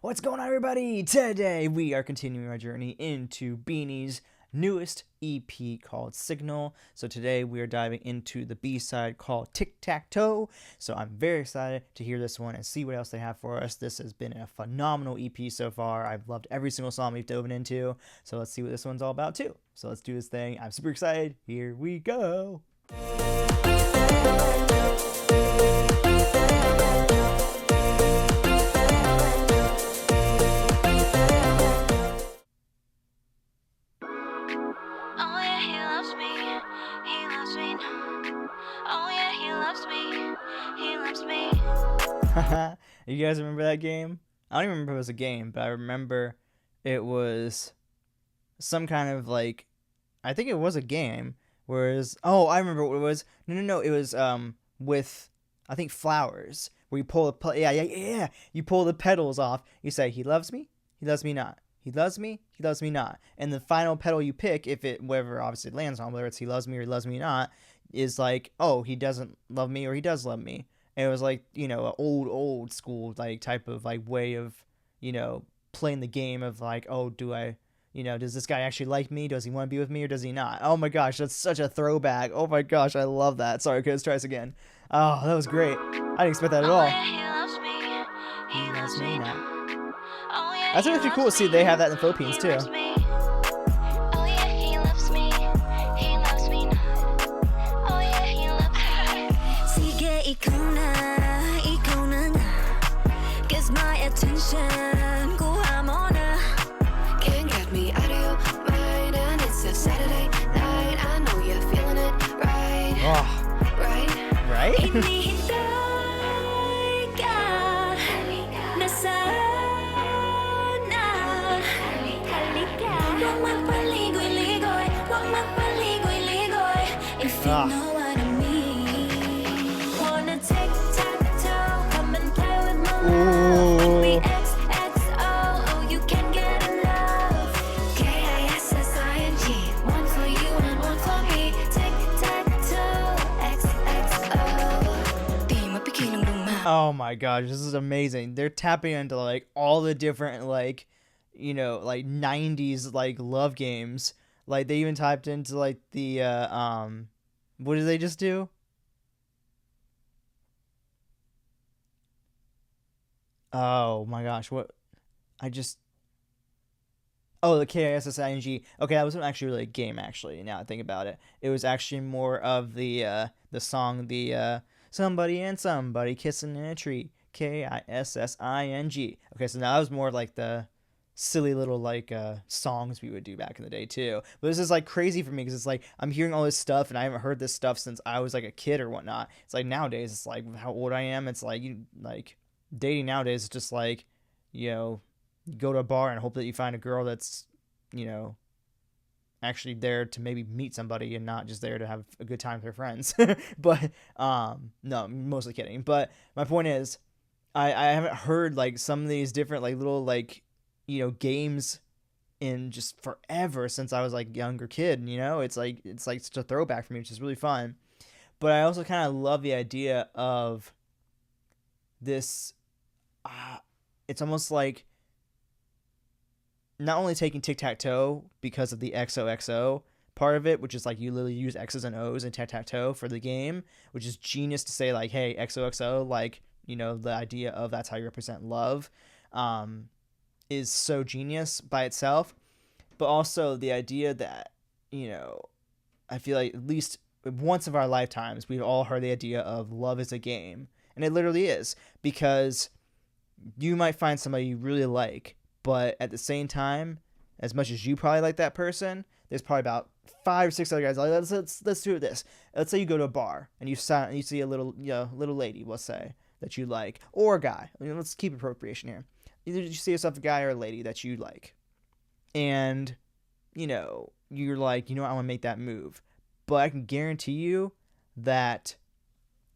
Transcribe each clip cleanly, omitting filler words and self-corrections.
What's going on, everybody? Today we are continuing our journey into BINI's newest EP called Signal. So today we are diving into the B-side called Tic Tac. So I'm very excited to hear this one and see what else they have for us. This has been a phenomenal EP so far. I've loved every single song we've dove into. So let's see what this one's all about too. So let's do this thing. I'm super excited. Here we go. You guys remember that game? I don't even remember if it was a game, but I remember it was some kind of like, I think it was a game. Whereas, oh, I remember what it was. No, it was with, I think, flowers, where you pull the yeah. You pull the petals off. You say, he loves me not. He loves me not. And the final petal you pick, if it whatever obviously it lands on, whether it's he loves me or he loves me not, is like, oh, he doesn't love me or he does love me. And it was like, an old school like type of like way of, playing the game of like, oh, does this guy actually like me? Does he want to be with me or does he not? Oh my gosh, that's such a throwback. Oh my gosh, I love that. Sorry, okay, let's try this again. Oh, that was great. I didn't expect that at all. He loves me now. That's actually cool to see they have that in the Philippines too. My attention, go I'm on a can't get me out of your mind, and it's a Saturday night. I know you're feeling it, right? Oh. Right? If you know what I mean, wanna take toe, come and play with my love. We XXO, you can get enough. KISSING, one for you and one for me. Tic-tac-toe, XXO. Di mapikiling luma. Oh my gosh, this is amazing. They're tapping into like all the different like 90s like love games. Like they even typed into like the what did they just do? Oh my gosh, what I just Oh, the KISSING. Okay, that wasn't actually really a game actually, now I think about it. It was actually more of the song, the somebody and somebody kissing in a tree. KISSING. Okay, so now that was more like the silly little like songs we would do back in the day too. But this is like crazy for me because it's like I'm hearing all this stuff and I haven't heard this stuff since I was like a kid or whatnot. It's like nowadays it's like how old I am. It's like you like dating nowadays is just like you know you go to a bar and hope that you find a girl that's you know actually there to maybe meet somebody and not just there to have a good time with her friends. But no, I'm mostly kidding. But my point is I haven't heard like some of these different like little like games in just forever since I was like younger kid. It's like such a throwback for me, which is really fun. But I also kind of love the idea of this. It's almost like not only taking tic tac toe because of the XOXO part of it, which is like you literally use X's and O's in tic tac toe for the game, which is genius to say like, hey, XOXO, like the idea of that's how you represent love. Is so genius by itself, but also the idea that I feel like at least once of our lifetimes we've all heard the idea of love is a game, and it literally is, because you might find somebody you really like, but at the same time, as much as you probably like that person, there's probably about 5 or 6 other guys like let's do this. Let's say you go to a bar and you see a little little lady, let's say, that you like, or a guy. Let's keep appropriation here. Either you see yourself a guy or a lady that you like, and you're like, I want to make that move, but I can guarantee you that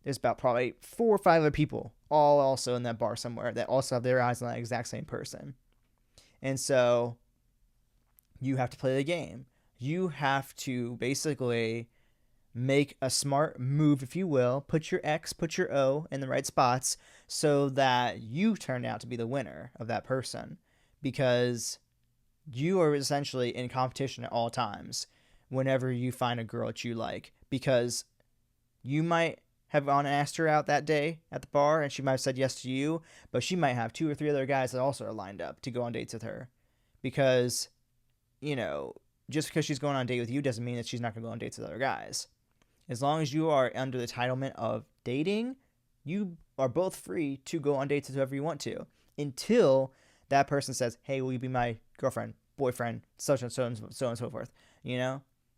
there's about probably 4 or 5 other people all also in that bar somewhere that also have their eyes on that exact same person. And so you have to play the game. You have to basically make a smart move, if you will, put your X, put your O in the right spots so that you turn out to be the winner of that person, because you are essentially in competition at all times whenever you find a girl that you like, because you might have gone and asked her out that day at the bar and she might have said yes to you, but she might have 2 or 3 other guys that also are lined up to go on dates with her, because, just because she's going on a date with you doesn't mean that she's not going to go on dates with other guys. As long as you are under the entitlement of dating, you are both free to go on dates with whoever you want to, until that person says, hey, will you be my girlfriend, boyfriend, such and so and so forth,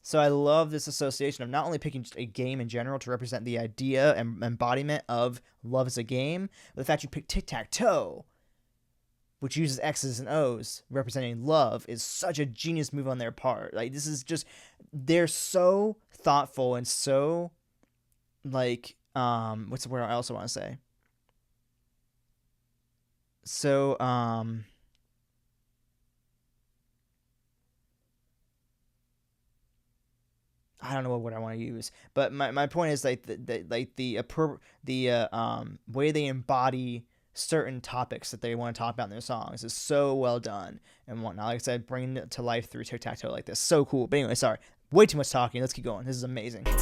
So I love this association of not only picking just a game in general to represent the idea and embodiment of love as a game, but the fact you pick Tic Tac Toe, which uses X's and O's representing love, is such a genius move on their part. Like, this is just, they're so thoughtful and so, like, what's the word I also want to say? So, I don't know what word I want to use, but my point is, like, the way they embody certain topics that they want to talk about in their songs is so well done and whatnot. Like I said, bringing it to life through tic-tac-toe like this, so cool. But anyway, sorry, way too much talking. Let's keep going. This is amazing. Baby,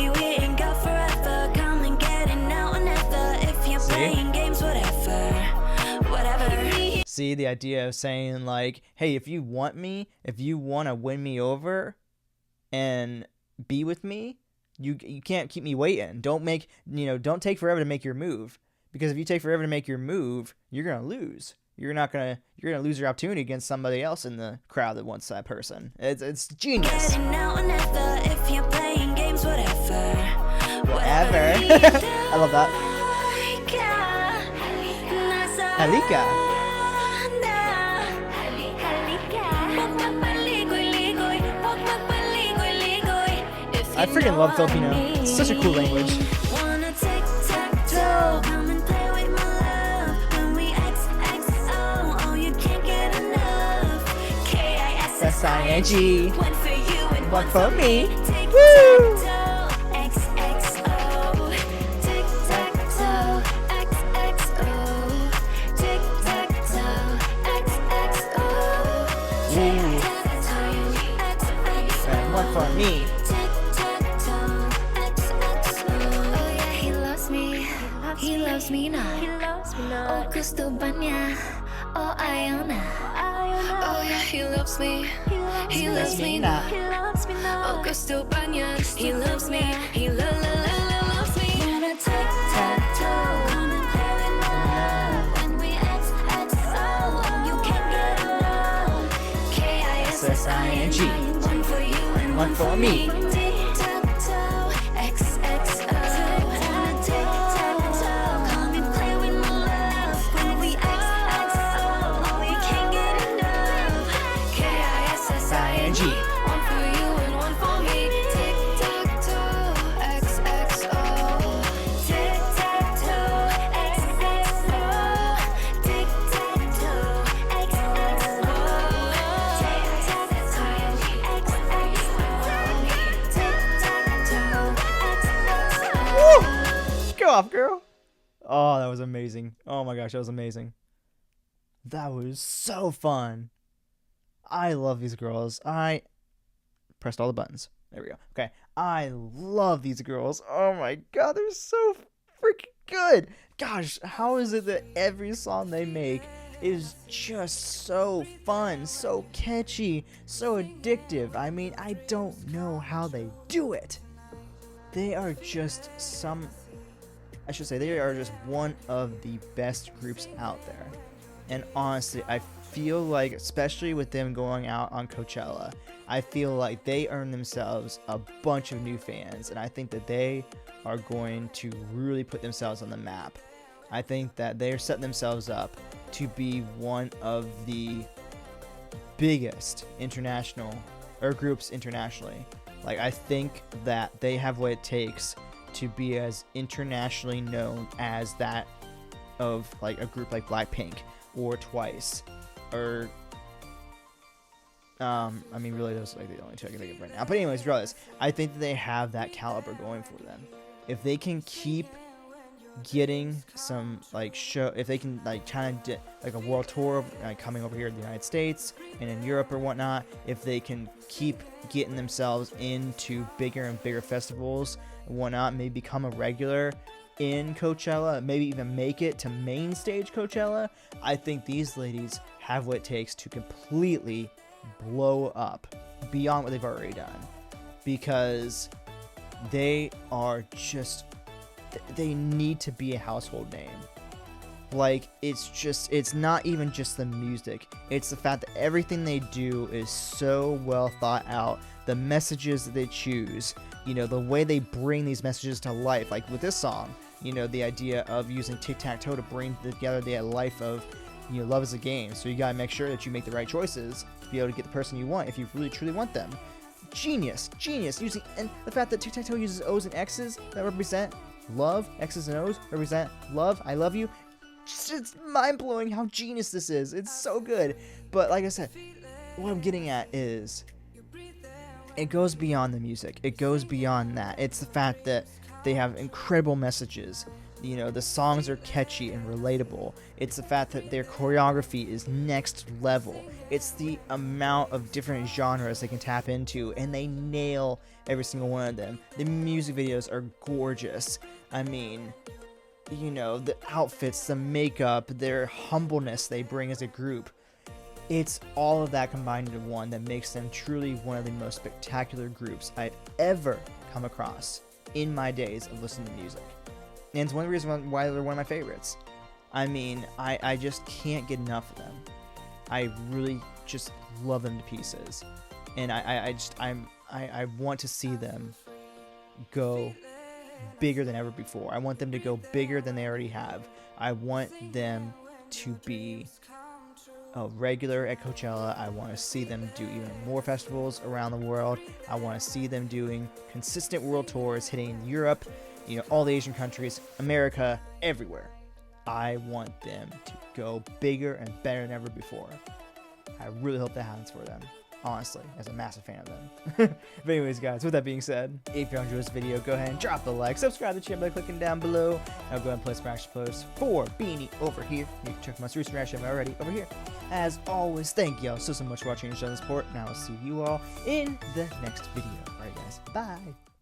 we ain't got forever. Come and get it now or never. If you're playing games, whatever. See, the idea of saying, like, hey, if you want to win me over and be with me, you can't keep me waiting. Don't take forever to make your move, because if you take forever to make your move, you're gonna lose. You're gonna lose your opportunity against somebody else in the crowd that wants that person. It's genius. If you're playing games, whatever. I love that. Halika. I freaking love Filipino. It's such a cool language. S-I-N-G. One for me. Woo! And one for me. He loves me not. Oh, gusto ba niya? Oh, ayaw na. Oh yeah, he loves me. He loves me not. Oh, gusto ba niya? He loves me. He loves me. Wanna tic-tac-toe. Come and play with my love. When we XXO, you can't get enough. K-I-S-S-I-N-G. One for you and One for me. Tic-tac-toe. XXO. Wanna tic-tac-toe. Come and play with my love. When we XXO, you can't get enough. K-I-S-S-I-N-G. One for you and one for me. Tic-tac-toe. XXO. Tic-tac-toe. XXO. Tic-tac-toe. XXO. Woo! Go off, girl. Oh, that was amazing. Oh my gosh, that was amazing. That was so fun. I love these girls. I pressed all the buttons. There we go. Okay. I love these girls. Oh my god, they're so freaking good. Gosh, how is it that every song they make is just so fun, so catchy, so addictive? I mean, I don't know how they do it. They are just they are just one of the best groups out there. And honestly, I feel like, especially with them going out on Coachella, I feel like they earned themselves a bunch of new fans, and I think that they are going to really put themselves on the map. I think that they're setting themselves up to be one of the biggest international groups internationally. Like, I think that they have what it takes to be as internationally known as that of like a group like Blackpink or Twice or I mean really those are like the only two I can think of right now. But anyways, regardless, I think that they have that caliber going for them. If they can keep getting some like show, if they can like kind of like a world tour coming over here in the United States and in Europe or whatnot, if they can keep getting themselves into bigger and bigger festivals and whatnot, maybe become a regular in Coachella, maybe even make it to main stage Coachella, I think these ladies have what it takes to completely blow up beyond what they've already done, because they are just, they need to be a household name. Like, it's not even just the music, it's the fact that everything they do is so well thought out. The messages that they choose, you know, the way they bring these messages to life, like with this song, you know, the idea of using Tic Tac Toe to bring together the life of, you know, love is a game. So you gotta make sure that you make the right choices to be able to get the person you want if you really truly want them. Genius using, and the fact that Tic Tac Toe uses O's and X's that represent love, X's and O's represent love, I love you. It's mind-blowing how genius this is. It's so good. But like I said, what I'm getting at is it goes beyond the music. It goes beyond that. It's the fact that they have incredible messages. You know, the songs are catchy and relatable. It's the fact that their choreography is next level. It's the amount of different genres they can tap into, and they nail every single one of them. The music videos are gorgeous. I mean, you know, the outfits, the makeup, their humbleness they bring as a group. It's all of that combined into one that makes them truly one of the most spectacular groups I've ever come across in my days of listening to music. And it's one of the reasons why they're one of my favorites. I mean, I just can't get enough of them. I really just love them to pieces. And I want to see them go bigger than ever before. I want them to go bigger than they already have. I want them to be a regular at Coachella. I want to see them do even more festivals around the world. I want to see them doing consistent world tours, hitting Europe, you know, all the Asian countries, America, everywhere. I want them to go bigger and better than ever before. I really hope that happens for them, honestly, as a massive fan of them. But anyways, guys, with that being said, if you enjoyed this video, go ahead and drop a like, subscribe to the channel by clicking down below. Now go ahead and play some action posts for BINI over here. You can check my recent reaction already over here. As always, thank y'all so much for watching and showing the support, and I will see you all in the next video. Alright guys, bye!